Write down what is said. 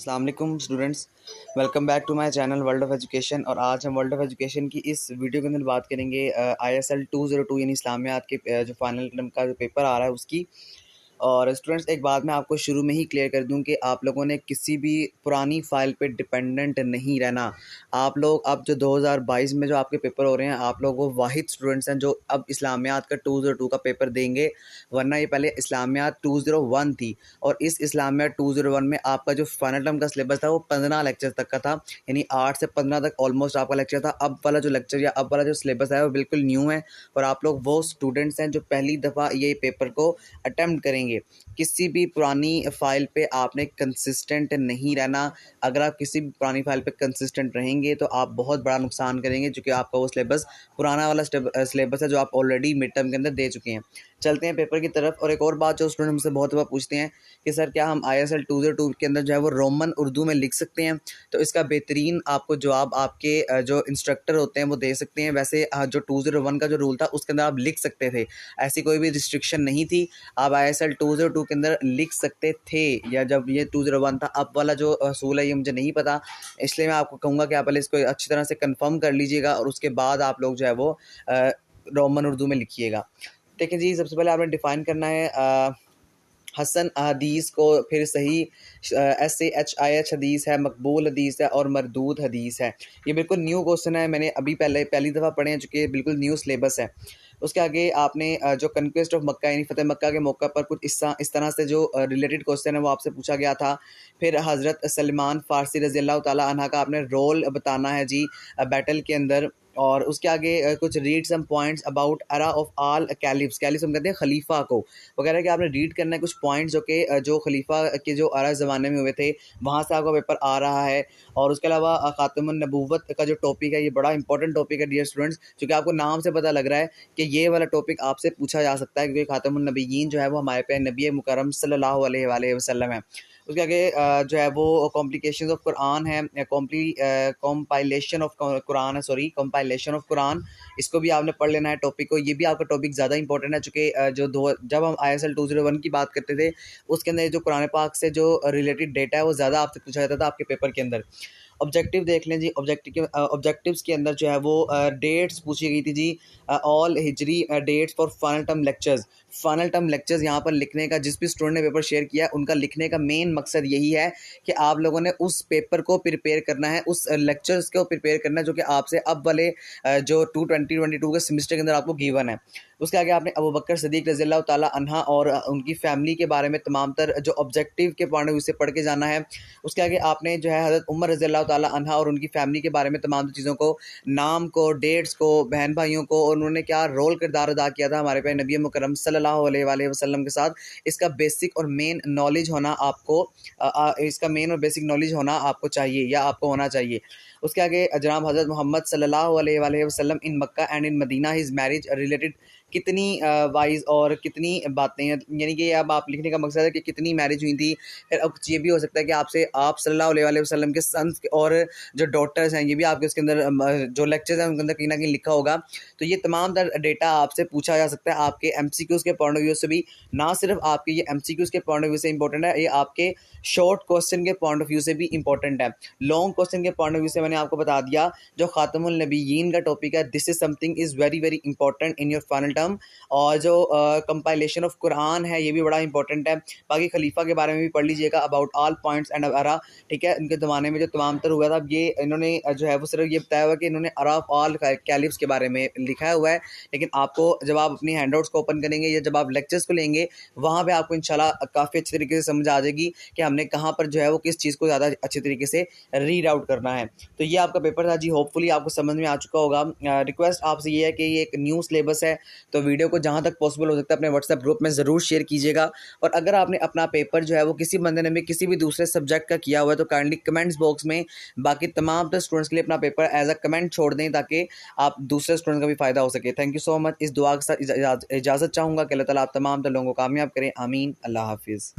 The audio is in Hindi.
अस्सलाम वालेकुम students, welcome back to my channel world of education. और आज हम वर्ल्ड ऑफ एजुकेशन की इस वीडियो के अंदर बात करेंगे ISL 202 यानी इस्लामियात के जो फाइनल टर्म का जो पेपर आ रहा है उसकी। और स्टूडेंट्स, एक बात मैं आपको शुरू में ही क्लियर कर दूं कि आप लोगों ने किसी भी पुरानी फाइल पे डिपेंडेंट नहीं रहना। आप लोग अब जो 2022 में जो आपके पेपर हो रहे हैं, आप लोग वो वाहिद स्टूडेंट्स हैं जो अब इस्लामियात का 202 का पेपर देंगे, वरना ये पहले इस्लामियात 201 थी। और इस इस्लामियात 201 में आपका जो फाइनल टर्म का सिलेबस था वो 15 लेक्चर तक का था, यानी 8 से 15 तक ऑलमोस्ट आपका लेक्चर था। अब वाला जो लेक्चर या अब वाला जो सिलेबस है वो बिल्कुल न्यू है। और आप लोग वो स्टूडेंट्स हैं जो पहली दफ़ा ये पेपर को अटैम्प्ट करेंगे। किसी भी पुरानी फाइल पे आपने कंसिस्टेंट नहीं रहना। अगर आप किसी भी पुरानी फाइल पे कंसिस्टेंट रहेंगे तो आप बहुत बड़ा नुकसान करेंगे, क्योंकि आपका वो सिलेबस पुराना वाला सिलेबस है जो आप ऑलरेडी मिड टर्म के अंदर दे चुके हैं। चलते हैं पेपर की तरफ। और एक और बात जो स्टूडेंट मुझसे बहुत दफ़ा पूछते हैं कि सर क्या हम ISL 202 के अंदर जो है वो रोमन उर्दू में लिख सकते हैं, तो इसका बेहतरीन आपको जवाब आपके जो इंस्ट्रक्टर होते हैं वो दे सकते हैं। वैसे जो 201 का जो रूल था उसके अंदर आप लिख सकते थे, ऐसी कोई भी रिस्ट्रिक्शन नहीं थी। आप ISL 202 के अंदर लिख सकते थे, या जब ये 201 था। अब वाला जो असूल है ये मुझे नहीं पता, इसलिए मैं आपको कहूँगा कि आप पहले इसको अच्छी तरह से कंफर्म कर लीजिएगा और उसके बाद आप लोग जो है वो रोमन उर्दू में लिखिएगा। देखिए जी, सबसे पहले आपने डिफ़ाइन करना है हसन हदीस को, फिर सही SAHIH हदीस है, मकबूल हदीस है और मरदूद हदीस है। ये बिल्कुल न्यू क्वेश्चन है, मैंने अभी पहली दफ़ा पढ़े हैं, चूँकि बिल्कुल न्यू सिलेबस है। उसके आगे आपने जो कन्क्वेस्ट ऑफ मक्का यानी फ़तेह मक्का के मौका पर कुछ इस तरह से जो रिलेटेड क्वेश्चन है वो आपसे पूछा गया था। फिर हज़रत सलमान फ़ारसी रज़ी अल्लाह तआला अन्हा का आपने रोल बताना है जी बैटल के अंदर। और उसके आगे कुछ read some points about era of all caliphs, caliphs हम कहते हैं खलीफा को वगैरह, कि आपने रीड करना है कुछ पॉइंट्स जो कि जो खलीफा के जो एरा ज़माने में हुए थे वहाँ से आपका पेपर आ रहा है। और उसके अलावा ख़ातमुन नबूवत का जो टॉपिक है ये बड़ा इंपॉर्टेंट टॉपिक है डियर स्टूडेंट्स, क्योंकि आपको नाम से पता लग रहा है कि ये वाला टॉपिक आपसे पूछा जा सकता है, क्योंकि ख़ातमुन नबिय्यीन जो है वो हमारे पे नबी मुकर्रम सल्लल्लाहु अलैहि वसल्लम है। उसके आगे जो है वो कॉम्प्लिकेशंस ऑफ कुरान है, कॉम्पाइलेशन ऑफ कुरान है, सॉरी कॉम्पाइलेशन ऑफ कुरान। इसको भी आपने पढ़ लेना है टॉपिक को, ये भी आपका टॉपिक ज़्यादा इंपॉर्टेंट है, चूँकि जब हम ISL 201 की बात करते थे उसके अंदर जो कुरान पाक से जो रिलेटेड डेटा है वो ज़्यादा आपसे पूछा जाता था आपके पेपर के अंदर। ऑब्जेक्टिव देख लें जी, ऑब्जेक्टिव्स के अंदर जो है वो डेट्स पूछी गई थी जी, ऑल हिजरी dates for final term lectures. Final term lectures यहाँ पर लिखने का, जिस भी स्टूडेंट ने पेपर शेयर किया उनका लिखने का मेन मकसद यही है कि आप लोगों ने उस पेपर को प्रिपेयर करना है, उस लेक्चर्स को प्रिपेयर करना है जो कि आपसे अब वाले जो 2022 के सेमेस्टर के अंदर आपको गिवन है। उसके आगे आपने अबू बकर सिद्दीक रज़ी अल्लाह तआला अन्हा और उनकी फैमिली के बारे में तमाम तर जो ऑब्जेक्टिव के पॉइंट ऑफ व्यू से पढ़ के जाना है। उसके आगे आपने जो है हज़रत उमर रज़ी अल्लाह तआला अन्हा और उनकी फैमिली के बारे में तमाम चीज़ों को, नाम को, डेट्स को, बहन भाइयों को, और उन्होंने क्या रोल किरदार अदा किया था हमारे पे नबी मुकर्रम सल्लल्लाहु अलैहि वसल्लम के साथ, इसका बेसिक और मेन नॉलेज होना आपको इसका मेन और बेसिक नॉलेज होना आपको चाहिए या आपको होना चाहिए। उसके आगे जनाब हज़रत मोहम्मद सल्लल्लाहु अलैहि वसल्लम in Mecca and in Medina his marriage related कितनी वाइज और कितनी बातें हैं, यानी कि अब आप लिखने का मकसद है कि कितनी मैरिज हुई थी। फिर अब ये भी हो सकता है कि आपसे आप सल्लल्लाहु अलैहि वसल्लम के सन्स और जो डॉटर्स हैं ये भी आपके उसके अंदर जो लेक्चर्स हैं उनके अंदर कहीं ना कहीं लिखा होगा। तो ये तमाम डेटा आपसे पूछा जा सकता है आपके MCQs के पॉइंट ऑफ व्यू से भी, ना सिर्फ आपके ये MCQs के पॉइंट ऑफ व्यू से इंपॉर्टेंट है, ये आपके शॉर्ट क्वेश्चन के पॉइंट ऑफ व्यू से भी इंपॉर्टेंट है। लॉन्ग क्वेश्चन के पॉइंट ऑफ व्यू से मैंने आपको बता दिया जो खातमुल नबिय्यीन का टॉपिक है, this is something is very very important in your final term. और जो कंपाइलेशन ऑफ कुरान है ये भी बड़ा इंपॉर्टेंट है। बाकी खलीफा के बारे में भी पढ़ लीजिएगा, अबाउट ऑल पॉइंट्स एंड अरा, ठीक है। इनके ज़माने में जो तमाम तर हुआ था ये इन्होंने जो है वो सिर्फ ये बताया हुआ कि इन्होंने अरा ऑफ ऑल कैलिफ्स के बारे में लिखा हुआ है, लेकिन आपको जब आप अपनी हैंडआउट्स को ओपन करेंगे या जब आप लेक्चर्स को लेंगे वहाँ पे आपको इंशाल्लाह काफ़ी अच्छी तरीके से समझ आ जाएगी कि हमने कहाँ पर जो है वो किस चीज़ को ज़्यादा अच्छी तरीके से रीड आउट करना है। तो ये आपका पेपर था जी, होपफुली आपको समझ में आ चुका होगा। रिक्वेस्ट आपसे ये है कि ये एक न्यू सिलेबस है, तो वीडियो को जहाँ तक पॉसिबल हो सकता है अपने व्हाट्सएप ग्रुप में ज़रूर शेयर कीजिएगा। और अगर आपने अपना पेपर जो है वो किसी बंदे ने भी किसी भी दूसरे सब्जेक्ट का किया हुआ है तो काइंडली कमेंट्स बॉक्स में बाकी तमाम तो स्टूडेंट्स के लिए अपना पेपर एज अ कमेंट छोड़ दें, ताकि आप दूसरे स्टूडेंट्स का भी फ़ायदा हो सके। Thank you so much. इस दुआ के साथ इजाज़त चाहूँगा कि अल्लाह ताला आप तमाम लोगों को कामयाब करें, आमीन। अल्लाह हाफिज़।